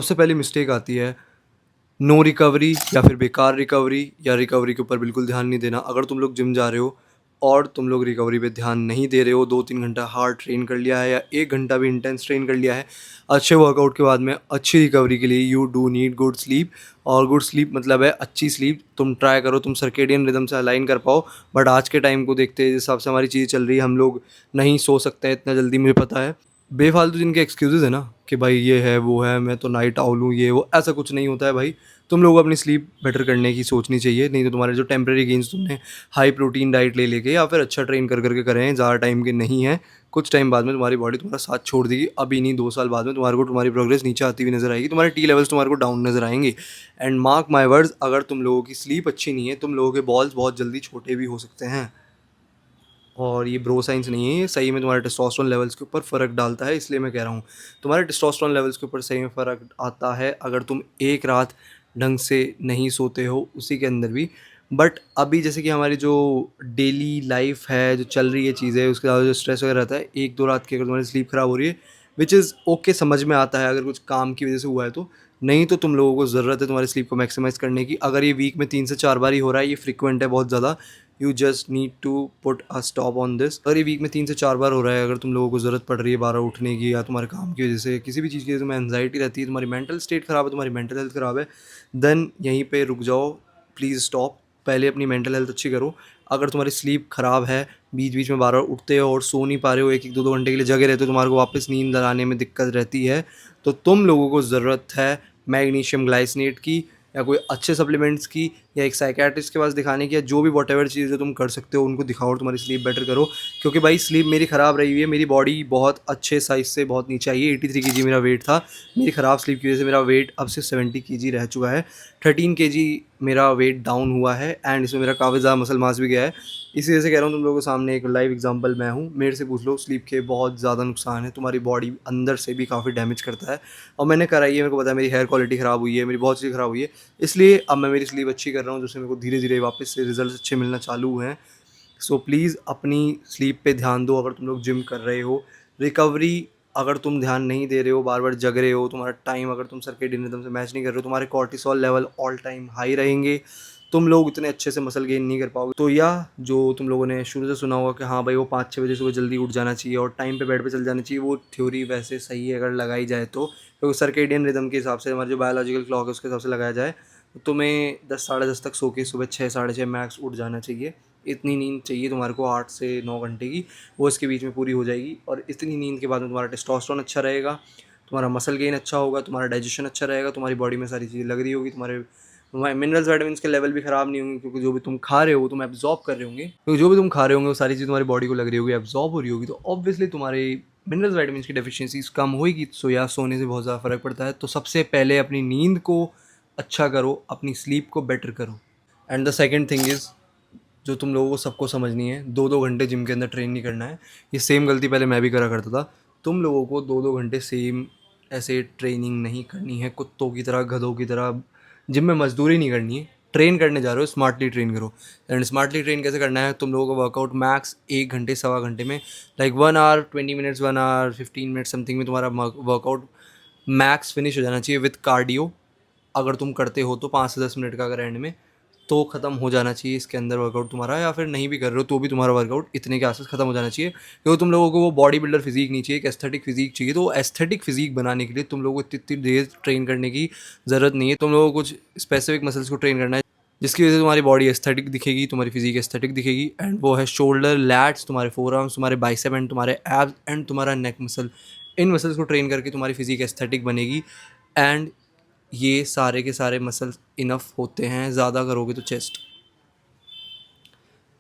सबसे पहली मिस्टेक आती है नो रिकवरी या फिर बेकार रिकवरी या रिकवरी के ऊपर बिल्कुल ध्यान नहीं देना। अगर तुम लोग जिम जा रहे हो और तुम लोग रिकवरी पे ध्यान नहीं दे रहे हो, 2-3 घंटा हार्ड ट्रेन कर लिया है या 1 घंटा भी इंटेंस ट्रेन कर लिया है, अच्छे वर्कआउट के बाद में अच्छी रिकवरी के लिए you do need good sleep. और गुड स्लीप मतलब है अच्छी स्लीप। तुम ट्राई करो तुम सर्केडियन रिदम से अलाइन कर पाओ। बट आज के टाइम को देखते हैं जिस हिसाब से हमारी चीज़ें चल रही है, हम लोग नहीं सो सकते हैं इतना जल्दी, मुझे पता है। बेफालतू जिनके एक्सक्यूज़ेज़ है ना कि भाई ये है वो है, मैं तो नाइट आउल हूँ, ये वो, ऐसा कुछ नहीं होता है भाई। तुम लोग अपनी स्लीप बेटर करने की सोचनी चाहिए, नहीं तो तुम्हारे जो टेम्प्रेरी गेन्स तुमने हाई प्रोटीन डाइट ले लेके या फिर अच्छा ट्रेन कर करके करे हैं, ज़्यादा टाइम के नहीं है। कुछ टाइम बाद में तुम्हारी बॉडी तुम्हारा साथ छोड़ देगी। अभी नहीं, 2 साल बाद में तुम्हारे को तुम्हारी प्रोग्रेस नीचे आती हुई नजर आएगी, तुम्हारे टी लेवल्स तुम्हारे को डाउन नजर आएंगे। एंड मार्क माई वर्ड्स, अगर तुम लोगों की स्लीप अच्छी नहीं है, तुम लोगों के बॉल्स बहुत जल्दी छोटे भी हो सकते हैं। और ये ब्रो साइंस नहीं है, ये सही में तुम्हारे टेस्टोस्टेरोन लेवल्स के ऊपर फ़र्क डालता है। इसलिए मैं कह रहा हूँ तुम्हारे टेस्टोस्टेरोन लेवल्स के ऊपर सही में फ़र्क आता है अगर तुम एक रात ढंग से नहीं सोते हो उसी के अंदर भी। बट अभी जैसे कि हमारी जो डेली लाइफ है, जो चल रही है चीज़ें, उसके ज़्यादा जो स्ट्रेस वगैरह रहता है, 1-2 रात की अगर तुम्हारी स्लीप ख़राब हो रही है, विच इज़ ओके, समझ में आता है अगर कुछ काम की वजह से हुआ है तो। नहीं तो तुम लोगों को ज़रूरत है तुम्हारी स्लीप को मैक्सिमाइज़ करने की। अगर ये वीक में 3 से 4 बार ही हो रहा है, ये फ्रिक्वेंट है बहुत ज़्यादा, you just need to put a stop on this. अगर ये वीक में 3 से 4 बार हो रहा है, अगर तुम लोगों को ज़रूरत पड़ रही है 12 उठने की, या तुम्हारे काम की वजह से, किसी भी चीज़ की वजह से तुम्हें एंजाइटी रहती है, तुम्हारी मेंटल स्टेट ख़राब है, तुम्हारी मेंटल हेल्थ ख़राब है, देन यहीं पे रुक जाओ, प्लीज़ स्टॉप। पहले अपनी मेंटल हेल्थ अच्छी करो। अगर तुम्हारी स्लीप ख़राब है, बीच बीच में बार बार उठते हो और सो नहीं पा रहे हो, 1-1 2-2 घंटे के लिए जगे रहते हो, तुम्हारे को वापस नींद आने में दिक्कत रहती है, तो तुम लोगों को ज़रूरत है मैग्नीशियम ग्लाइसिनेट की, या कोई अच्छे सप्लीमेंट्स की, या एक साइकियाट्रिस्ट के पास दिखाने की, या जो भी वॉट एवर चीज़ जो तुम कर सकते हो उनको दिखाओ और तुम्हारी स्लीप बेटर करो। क्योंकि भाई स्लीप मेरी ख़राब रही हुई है, मेरी बॉडी बहुत अच्छे साइज़ से बहुत नीचे आई है। 83 केजी मेरा वेट था, मेरी ख़राब स्लीप की वजह से मेरा वेट अब सिर्फ 70 केजी रह चुका है। 13 केजी मेरा वेट डाउन हुआ है एंड इसमें मेरा काफ़ी ज़्यादा मसल मास भी गया है। इसी वजह से कह रहा हूँ तुम लोगों के सामने, एक लाइव एग्जांपल मैं हूँ, मेरे से पूछ लो। स्लीप के बहुत ज़्यादा नुकसान है, तुम्हारी बॉडी अंदर से भी काफ़ी डैमेज करता है। और मैंने कराई है, मेरे को पता है, मेरी हेयर क्वालिटी ख़राब हुई है, मेरी बहुत चीज़ ख़राब हुई है, इसलिए अब मैं मेरी स्लीप अच्छी कर रहा हूँ, जिससे मेरे को धीरे धीरे वापस से रिजल्ट अच्छे मिलना चालू हुए हैं। सो प्लीज़ अपनी स्लीप पे ध्यान दो अगर तुम लोग जिम कर रहे हो। रिकवरी, अगर तुम ध्यान नहीं दे रहे हो, बार बार जग रहे हो, तुम्हारा टाइम अगर तुम सर्केडियन रिदम से मैच नहीं कर रहे हो, तुम्हारे cortisol level all time high रहेंगे, तुम लोग इतने अच्छे से मसल गेन नहीं कर पाओगे। तो या जो तुम लोगों ने शुरू से सुना होगा कि हाँ भाई वो 5-6 बजे सुबह जल्दी उठ जाना चाहिए और टाइम पे बेड पे चल जाना चाहिए, वो थ्योरी वैसे सही है अगर लगाई जाए तो। क्योंकि सर्केडियन रिदम के हिसाब से, हमारे जो बायोलॉजिकल क्लॉक है उसके हिसाब से लगाया जाए, तो तुम्हें 10 साढ़े 10 तक सो के सुबह 6 साढ़े 6 मैक्स उठ जाना चाहिए। इतनी नींद चाहिए तुम्हारे को, 8 से 9 घंटे की, वो इसके बीच में पूरी हो जाएगी। और इतनी नींद के बाद में तुम्हारा टेस्टोस्टेरोन अच्छा रहेगा, तुम्हारा मसल गेन अच्छा होगा, तुम्हारा डाइजेशन अच्छा रहेगा, तुम्हारी बॉडी में सारी चीज़ें लग रही होगी, तुम्हारे मिनरल्स वाइटामिन्स के लेवल भी ख़राब नहीं होंगे, क्योंकि जो भी तुम खा रहे हो वो तुम एब्जॉर्ब कर रहे होंगे, क्योंकि जो भी तुम खा रहे होंगे वो सारी चीज़ तुम्हारी बॉडी को लग रही होगी, एब्जॉर्ब हो रही होगी, तो ऑब्वियसली तुम्हारे मिनरल्स वाइटामिन्स की डेफिशिएंसीज कम होगी। सो या सोने से बहुत ज़्यादा फ़र्क पड़ता है। तो सबसे पहले अपनी नींद को अच्छा करो, अपनी स्लीप को बेटर करो। And the second thing is, जो तुम लोगों को सबको समझनी है, 2-2 घंटे जिम के अंदर ट्रेन नहीं करना है। ये सेम गलती पहले मैं भी करा करता था। तुम लोगों को 2-2 घंटे सेम ऐसे ट्रेनिंग नहीं करनी है, कुत्तों की तरह, गधों की तरह जिम में मजदूरी नहीं करनी है। ट्रेन करने जा रहे हो, स्मार्टली ट्रेन करो। एंड स्मार्टली ट्रेन कैसे करना है, तुम लोगों का वर्कआउट मैक्स 1 घंटे सवा घंटे में, like 1 hour 20 minutes, 1 hour 15 minute something में तुम्हारा वर्कआउट मैक्स फिनिश हो जाना चाहिए विथ कार्डियो। अगर तुम करते हो तो 5 से 10 मिनट का, अगर एंड में, तो ख़त्म हो जाना चाहिए इसके अंदर वर्कआउट तुम्हारा। या फिर नहीं भी कर रहे हो तो भी तुम्हारा वर्कआउट इतने के आसपास ख़त्म हो जाना चाहिए, क्योंकि तुम लोगों को वो बॉडी बिल्डर फिजीक नहीं चाहिए, एक एस्थेटिक फिजीक चाहिए। तो एस्थेटिक फिजीक बनाने के लिए तुम लोगों को इतनी इतनी देर ट्रेन करने की ज़रूरत नहीं है। तुम लोगों को कुछ स्पेसिफिक मसल्स को ट्रेन करना है जिसकी वजह से तुम्हारी बॉडी एस्थेटिक दिखेगी, तुम्हारी फिजीक एस्थेटिक दिखेगी। एंड वो है शोल्डर, लैट्स, तुम्हारे फोर आर्म्स, तुम्हारे बाइसेप एंड तुम्हारे एब्स एंड तुम्हारा नेक मसल। इन मसल्स को ट्रेन करके तुम्हारी फिजीक एस्थेटिक बनेगी। एंड ये सारे के सारे मसल्स इनफ होते हैं, ज़्यादा करोगे तो चेस्ट।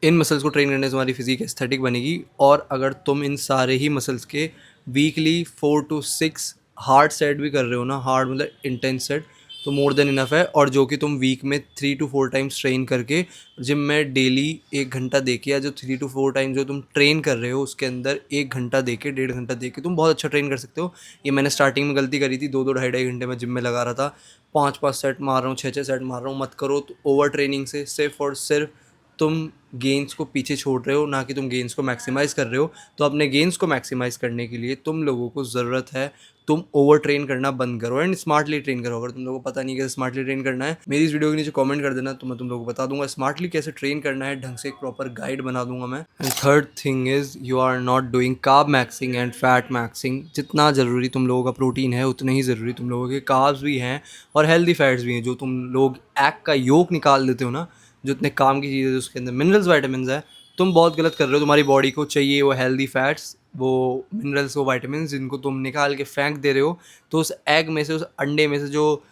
इन मसल्स को ट्रेन करने से तुम्हारी फिजिक एस्थेटिक बनेगी। और अगर तुम इन सारे ही मसल्स के वीकली 4 to 6 हार्ड सेट भी कर रहे हो ना, हार्ड मतलब इंटेंस सेट, तो मोर देन इनफ है। और जो कि तुम वीक में 3 to 4 टाइम्स ट्रेन करके जिम में डेली 1 घंटा दे के, या जो 3 to 4 टाइम्स जो तुम ट्रेन कर रहे हो उसके अंदर 1 घंटा दे के, 1.5 घंटा दे के तुम बहुत अच्छा ट्रेन कर सकते हो। ये मैंने स्टार्टिंग में गलती करी थी, 2-2 ढाई-ढाई घंटे मैं जिम में लगा रहा था, 5-5 सेट मार रहा हूँ, 6-6 सेट मार रहा हूँ। मत करो तो ओवर ट्रेनिंग से सिर्फ और सिर्फ तुम गेन्स को पीछे छोड़ रहे हो, ना कि तुम गेन्स को मैक्सिमाइज़ कर रहे हो। तो अपने गेन्स को मैक्सिमाइज़ करने के लिए तुम लोगों को ज़रूरत है तुम ओवर ट्रेन करना बंद करो एंड स्मार्टली ट्रेन करो। अगर तुम लोगों को पता नहीं कैसे स्मार्टली ट्रेन करना है, मेरी इस वीडियो के नीचे कमेंट कर देना, तो मैं तुम लोगों को बता दूंगा स्मार्टली कैसे ट्रेन करना है, ढंग से एक प्रॉपर गाइड बना दूंगा मैं। And third thing is you are not doing carb maxing and fat maxing. जितना ज़रूरी तुम लोगों का प्रोटीन है, उतने ही ज़रूरी तुम लोगों के कार्ब्स भी हैं और हेल्दी फैट्स भी हैं। जो तुम लोग एग का योक निकाल देते हो ना, जो इतने काम की चीज़ है, उसके अंदर मिनरल्स वाइटामिन है, तुम बहुत गलत कर रहे हो। तुम्हारी बॉडी को चाहिए वो हेल्दी फैट्स, वो मिनरल्स, वो वाइटामिन, जिनको तुम निकाल के फेंक दे रहे हो। तो उस एग में से, उस अंडे में से जो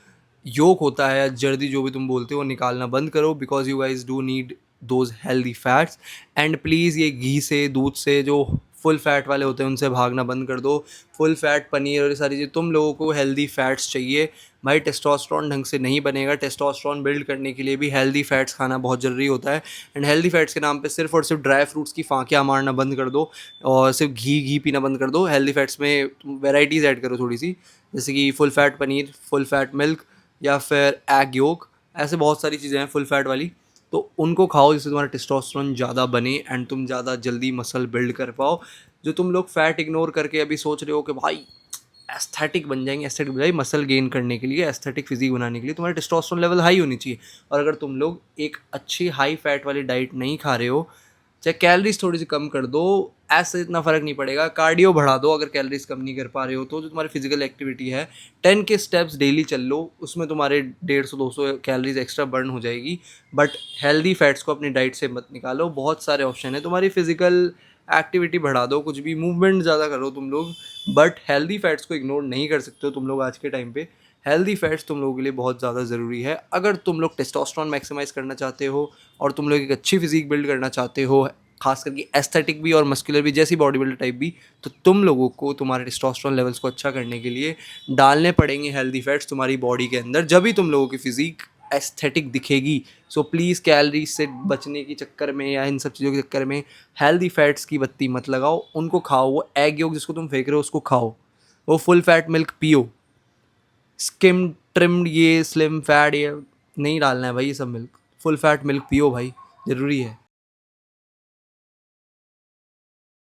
योक होता है या जर्दी जो भी तुम बोलते हो, वो निकालना बंद करो, because you guys do need those healthy fats. And please ये घी से, दूध से, जो फुल फैट वाले होते हैं, उनसे भागना बंद कर दो। फुल फैट पनीर और ये सारी चीज़, तुम लोगों को हेल्दी फैट्स चाहिए भाई। टेस्टोस्टेरोन ढंग से नहीं बनेगा। टेस्टोस्टेरोन बिल्ड करने के लिए भी हेल्दी फैट्स खाना बहुत ज़रूरी होता है। एंड हेल्दी फैट्स के नाम पे सिर्फ और सिर्फ ड्राई फ्रूट्स की फांकियाँ मारना बंद कर दो और सिर्फ घी पीना बंद कर दो। हेल्दी फैट्स में तुम वेराइटीज़ ऐड करो थोड़ी सी, जैसे कि full fat paneer, full fat milk, या फिर एग योक। ऐसे बहुत सारी चीज़ें हैं फुल फैट वाली, तो उनको खाओ जिससे तुम्हारा टेस्टोस्टेरोन ज़्यादा बने एंड तुम ज़्यादा जल्दी मसल बिल्ड कर पाओ। जो तुम लोग फैट इग्नोर करके अभी सोच रहे हो कि भाई एस्थेटिक बन जाएंगे, एस्थेटिक बन जाएगी, मसल गेन करने के लिए, एस्थेटिक फिजिक बनाने के लिए तुम्हारा टेस्टोस्टेरोन लेवल हाई होनी चाहिए। और अगर तुम लोग एक अच्छी हाई फैट वाली डाइट नहीं खा रहे हो, चाहे कैलोरीज थोड़ी सी कम कर दो, ऐसे इतना फ़र्क नहीं पड़ेगा। कार्डियो बढ़ा दो अगर कैलोरीज कम नहीं कर पा रहे हो तो। जो तुम्हारी फिजिकल एक्टिविटी है, 10 के स्टेप्स डेली चल लो, उसमें तुम्हारे 150-200 कैलोरीज एक्स्ट्रा बर्न हो जाएगी। बट हेल्दी फैट्स को अपनी डाइट से मत निकालो। बहुत सारे ऑप्शन है, तुम्हारी फिजिकल एक्टिविटी बढ़ा दो, कुछ भी मूवमेंट ज़्यादा करो तुम लोग, बट हेल्दी फैट्स को इग्नोर नहीं कर सकते हो तुम लोग आज के टाइम पे। हेल्दी फैट्स तुम लोगों के लिए बहुत ज़्यादा ज़रूरी है। अगर तुम लोग टेस्टोस्टेरोन मैक्सिमाइज़ करना चाहते हो और तुम लोग एक अच्छी फिजिक बिल्ड करना चाहते हो, खास करके एस्थेटिक भी और मस्कुलर भी, जैसी बॉडी बिल्डर टाइप भी, तो तुम लोगों को तुम्हारे टेस्टोस्टेरोन लेवल्स को अच्छा करने के लिए डालने पड़ेंगे हेल्दी फैट्स तुम्हारी बॉडी के अंदर, जब भी तुम लोगों की फिजिक एस्थेटिक दिखेगी। सो प्लीज़ कैलोरीज से बचने के चक्कर में या इन सब चीज़ों के चक्कर में हेल्दी फैट्स की बत्ती मत लगाओ, उनको खाओ। वो एग योग जिसको तुम फेंक रहे हो उसको खाओ, वो फुल फैट मिल्क पियो। स्किम ट्रिम्ड ये स्लिम फैट ये नहीं डालना है भाई, ये सब मिल्क, फुल फैट मिल्क पियो भाई, ज़रूरी है।